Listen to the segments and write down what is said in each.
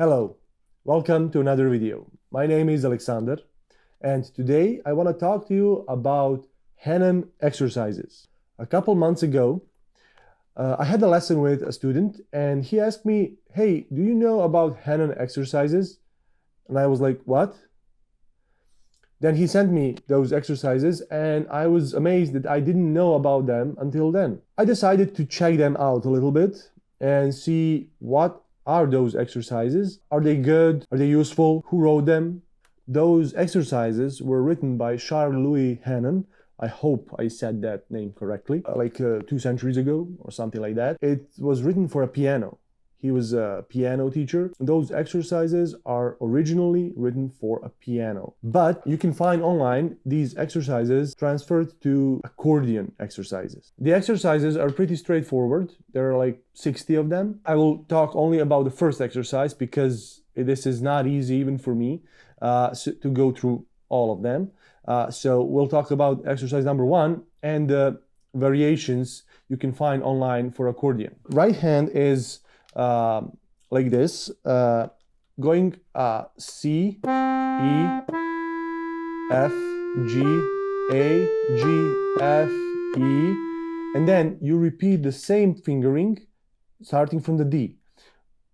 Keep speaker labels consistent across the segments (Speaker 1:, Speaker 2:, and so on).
Speaker 1: Hello, welcome to another video. My name is Alexander, and today I want to talk to you about Hanon exercises. A couple months ago, I had a lesson with a student, and he asked me, "Hey, do you know about Hanon exercises?" And I was like, "What?" Then he sent me those exercises, and I was amazed that I didn't know about them until then. I decided to check them out a little bit and see what are those exercises. Are they good? Are they useful? Who wrote them? Those exercises were written by Charles-Louis Hanon. I hope I said that name correctly, 2 centuries ago or something like that. It was written for a piano. He was a piano teacher. Those exercises are originally written for a piano. But you can find online these exercises transferred to accordion exercises. The exercises are pretty straightforward. There are like 60 of them. I will talk only about the first exercise because this is not easy even for me to go through all of them. So we'll talk about exercise number 1 and the variations you can find online for accordion. Right hand is like this, going C, E, F, G, A, G, F, E, and then you repeat the same fingering starting from the D.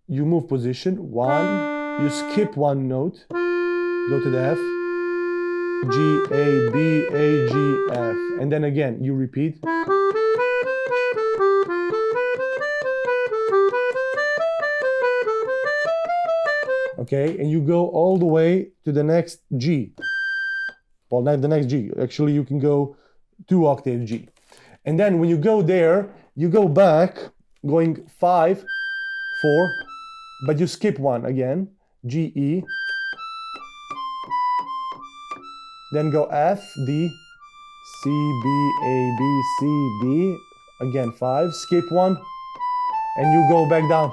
Speaker 1: You move position 1, you skip 1 note, go to the F, G, A, B, A, G, F, and then again you repeat. Okay, and you go all the way to the next G. Well, not the next G. Actually, you can go 2 octaves G. And then when you go there, you go back, going 5, 4, but you skip 1 again, G, E. Then go F, D, C, B, A, B, C, D. Again 5, skip 1, and you go back down.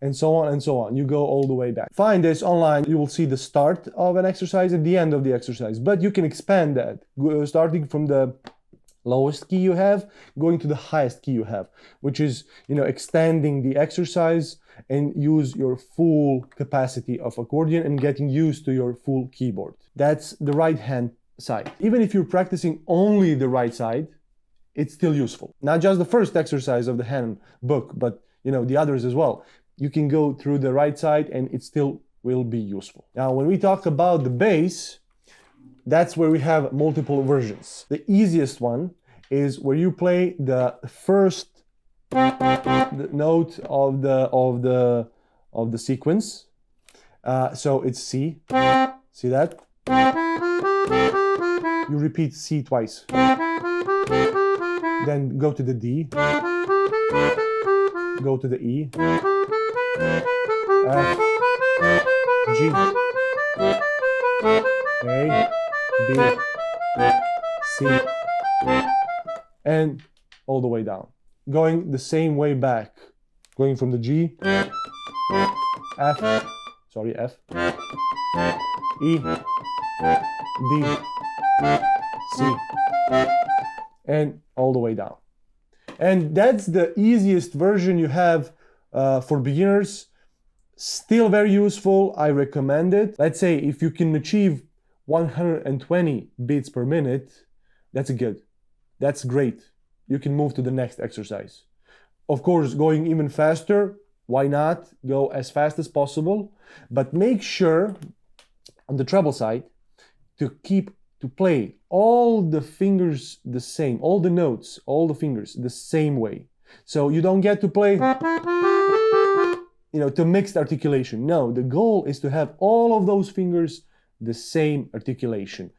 Speaker 1: And so on and so on. You go all the way back. Find this online. You will see the start of an exercise and the end of the exercise. But you can expand that, starting from the lowest key you have, going to the highest key you have, which is, extending the exercise and use your full capacity of accordion and getting used to your full keyboard. That's the right hand side. Even if you're practicing only the right side, it's still useful. Not just the first exercise of the Hanon book, but the others as well. You can go through the right side and it still will be useful. Now, when we talk about the bass, that's where we have multiple versions. The easiest one is where you play the first note of the sequence. So it's C. See that? You repeat C twice. Then go to the D. Go to the E. F, G, A, B, C, and all the way down. Going the same way back. Going from the G, F, E, D, C, and all the way down. And that's the easiest version you have for beginners. Still very useful. I recommend it. Let's say if you can achieve 120 beats per minute, that's good. That's great. You can move to the next exercise. Of course, going even faster, why not? Go as fast as possible, but make sure on the treble side to play all the fingers the same, all the notes, all the fingers the same way. So you don't get to play, to mixed articulation. No, the goal is to have all of those fingers the same articulation.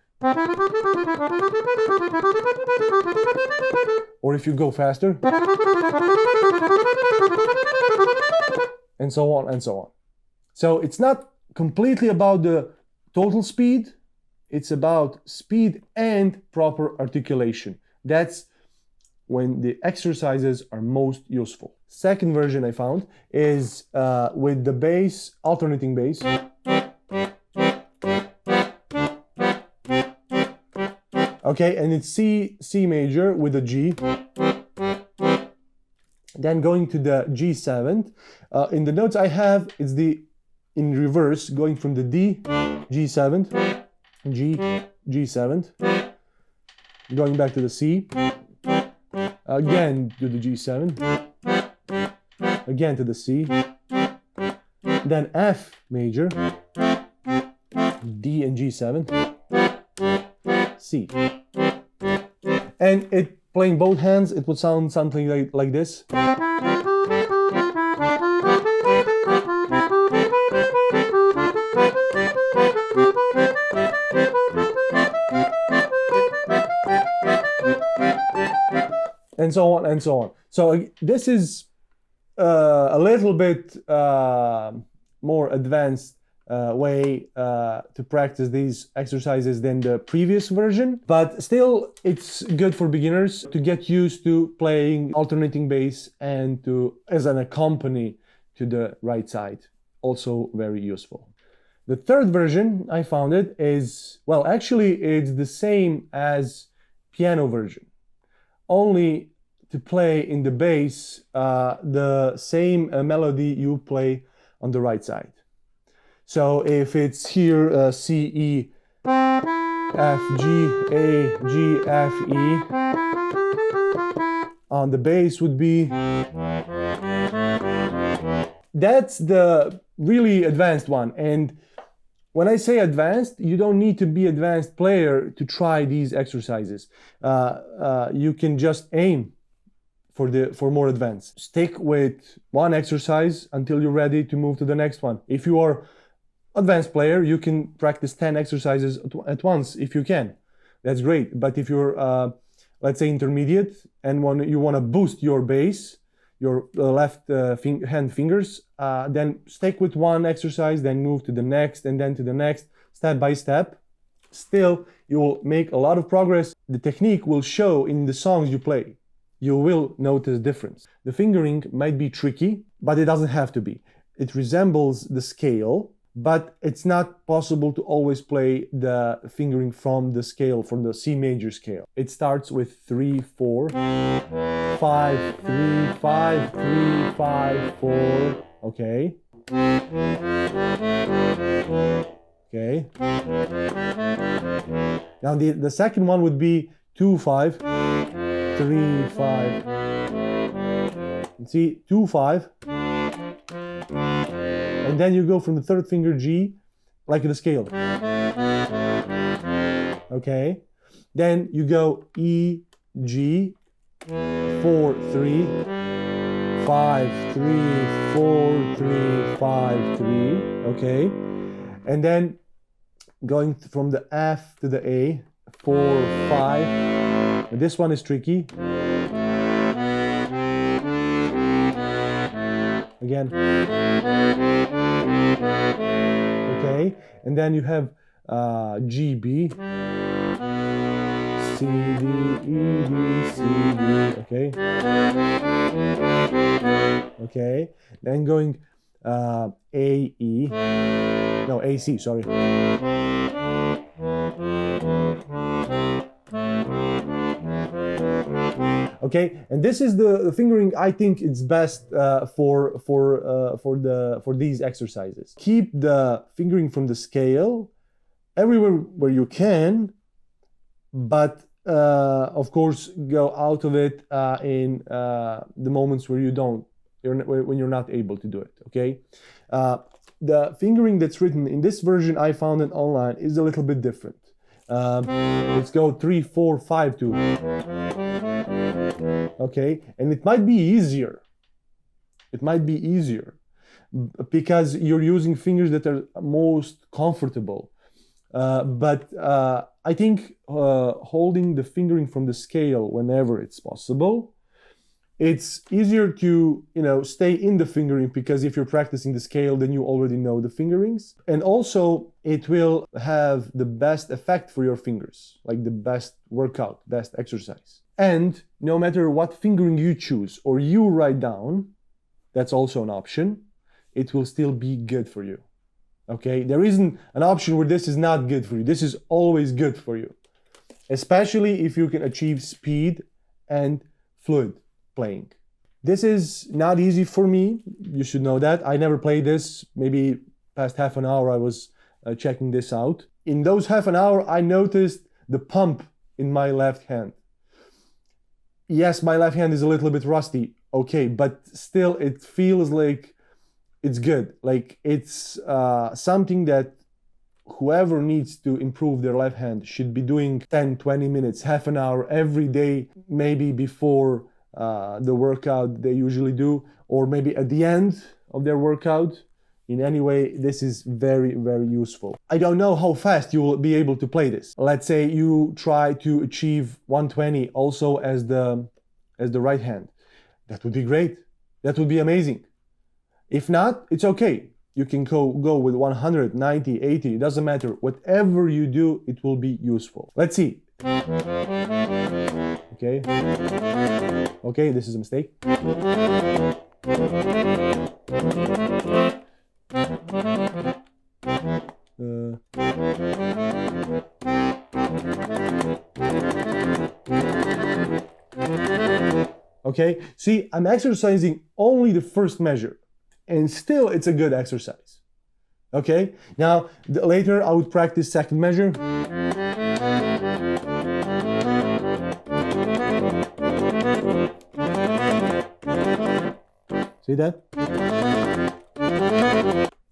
Speaker 1: Or if you go faster, and so on and so on. So it's not completely about the total speed, it's about speed and proper articulation. That's when the exercises are most useful. Second version I found is with the bass, alternating bass. Okay, and it's C major with a G. Then going to the G7. In the notes I have, it's in reverse, going from the D, G7, G, G7, going back to the C, again to the G7, again to the C, then F major, D and G7, C. And playing both hands, it would sound something like this. And so on and so on. So this is a little bit more advanced way to practice these exercises than the previous version, but still it's good for beginners to get used to playing alternating bass and as an accompany to the right side. Also very useful. The third version I found is, well, actually it's the same as piano version, only to play in the bass the same melody you play on the right side. So if it's here C, E, F, G, A, G, F, E, on the bass would be, that's the really advanced one. And when I say advanced, you don't need to be advanced player to try these exercises. You can just aim for more advanced. Stick with one exercise until you're ready to move to the next one. If you are advanced player, you can practice 10 exercises at once if you can. That's great. But if you're, let's say, intermediate and you want to boost your bass, your left hand fingers, then stick with one exercise, then move to the next, and then to the next, step by step. Still, you will make a lot of progress. The technique will show in the songs you play. You will notice difference. The fingering might be tricky, but it doesn't have to be. It resembles the scale, but it's not possible to always play the fingering from the scale, from the C major scale. It starts with 3, 4, 5, 3, 5, 3, 5, 4, okay? Okay. Now the second one would be 2, 5, 3, 5. See, 2, 5. And then you go from the third finger G, like the scale. Okay. Then you go E, G, 4, 3, 5, 3, 4, 3, 5, 3. Okay. And then going from the F to the A, 4, 5. And this one is tricky. Again. Okay, and then you have G, B, C, D, E, D, C, D, okay. Okay, then going A, E, no, A, C, sorry. Okay, and this is the fingering I think it's best for these exercises. Keep the fingering from the scale everywhere where you can, but of course go out of it in the moments where when you're not able to do it. Okay, the fingering that's written in this version I found it online is a little bit different. Let's go 3, 4, 5, 2. Okay, and it might be easier. It might be easier because you're using fingers that are most comfortable. But I think holding the fingering from the scale whenever it's possible, it's easier to stay in the fingering, because if you're practicing the scale, then you already know the fingerings, and also it will have the best effect for your fingers, like the best workout, best exercise. And no matter what fingering you choose or you write down, that's also an option, it will still be good for you. Okay, there isn't an option where this is not good for you. This is always good for you. especially if you can achieve speed and fluid playing. This is not easy for me, you should know that. I never played this. Maybe past half an hour I was checking this out. In those half an hour I noticed the pump in my left hand. Yes, my left hand is a little bit rusty, okay, but still it feels like it's good. Like it's something that whoever needs to improve their left hand should be doing 10, 20 minutes, half an hour every day, maybe before the workout they usually do, or maybe at the end of their workout. In any way, this is very, very useful. I don't know how fast you will be able to play this. Let's say you try to achieve 120 also as the right hand. That would be great. That would be amazing. If not, it's okay. You can go with 100, 90, 80, it doesn't matter. Whatever you do, it will be useful. Let's see. Okay. Okay, this is a mistake. Okay, see, I'm exercising only the first measure, and still it's a good exercise. Okay, now later I would practice second measure. See that?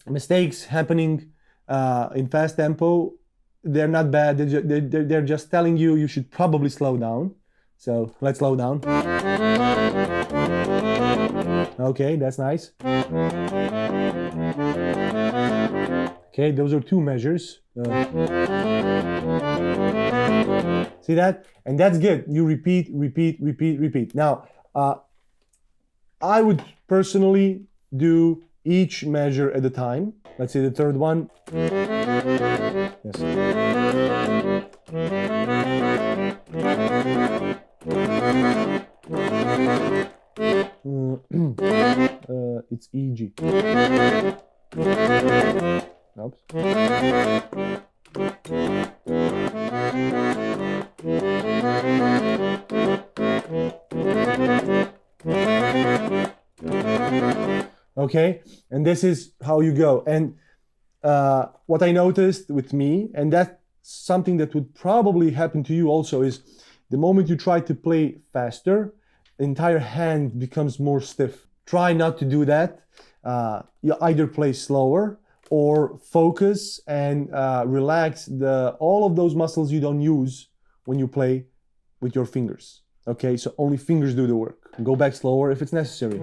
Speaker 1: Mistakes happening in fast tempo, they're not bad. They're just telling you you should probably slow down. So let's slow down. Okay, that's nice. Okay, those are two measures. See that? And that's good. You repeat, repeat, repeat, repeat. Now, I would personally do each measure at a time. Let's say the third one. Yes. It's EG. Oops. Okay, and this is how you go. And what I noticed with me, and that's something that would probably happen to you also, is the moment you try to play faster, the entire hand becomes more stiff. Try not to do that. You either play slower or focus and relax all of those muscles you don't use when you play with your fingers. Okay, so only fingers do the work. Go back slower if it's necessary.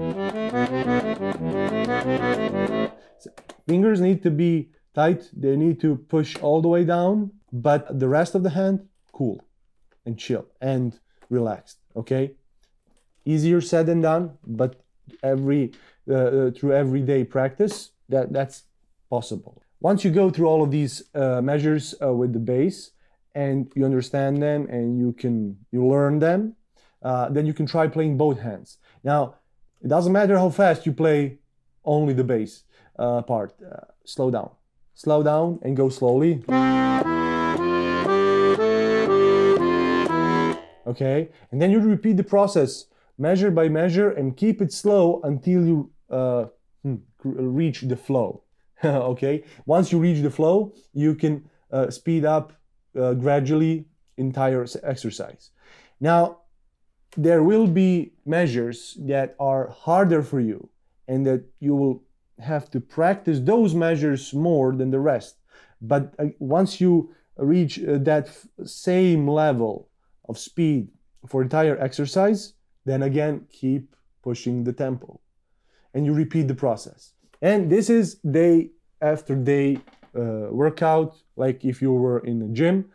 Speaker 1: So fingers need to be tight. They need to push all the way down, but the rest of the hand, cool and chill and relaxed. Okay, easier said than done, but through everyday practice, that's possible. Once you go through all of these measures with the bass and you understand them and you learn them, then you can try playing both hands. Now, it doesn't matter how fast you play only the bass part. Slow down and go slowly. Okay, and then you repeat the process measure by measure and keep it slow until you reach the flow. Okay, once you reach the flow, you can speed up gradually entire exercise. Now, there will be measures that are harder for you and that you will have to practice those measures more than the rest. But once you reach that same level of speed for entire exercise, then again, keep pushing the tempo and you repeat the process. And this is day after day workout, like if you were in a gym.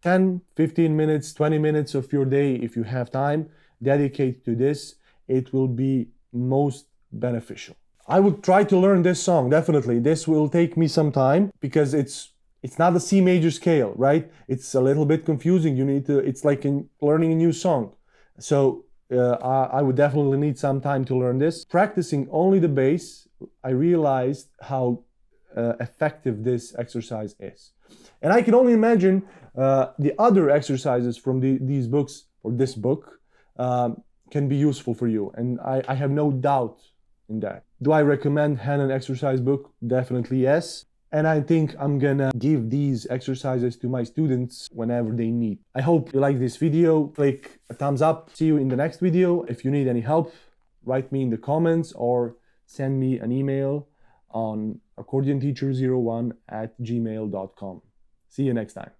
Speaker 1: 10, 15 minutes, 20 minutes of your day, if you have time, dedicate to this. It will be most beneficial. I would try to learn this song, definitely. This will take me some time because it's not a C major scale, right? It's a little bit confusing. It's like learning a new song. So I would definitely need some time to learn this. Practicing only the bass, I realized how effective this exercise is. And I can only imagine the other exercises from these books, or this book, can be useful for you. And I have no doubt in that. Do I recommend Hanon exercise book? Definitely yes. And I think I'm gonna give these exercises to my students whenever they need. I hope you like this video. Click a thumbs up. See you in the next video. If you need any help, write me in the comments or send me an email on accordionteacher01@gmail.com. See you next time.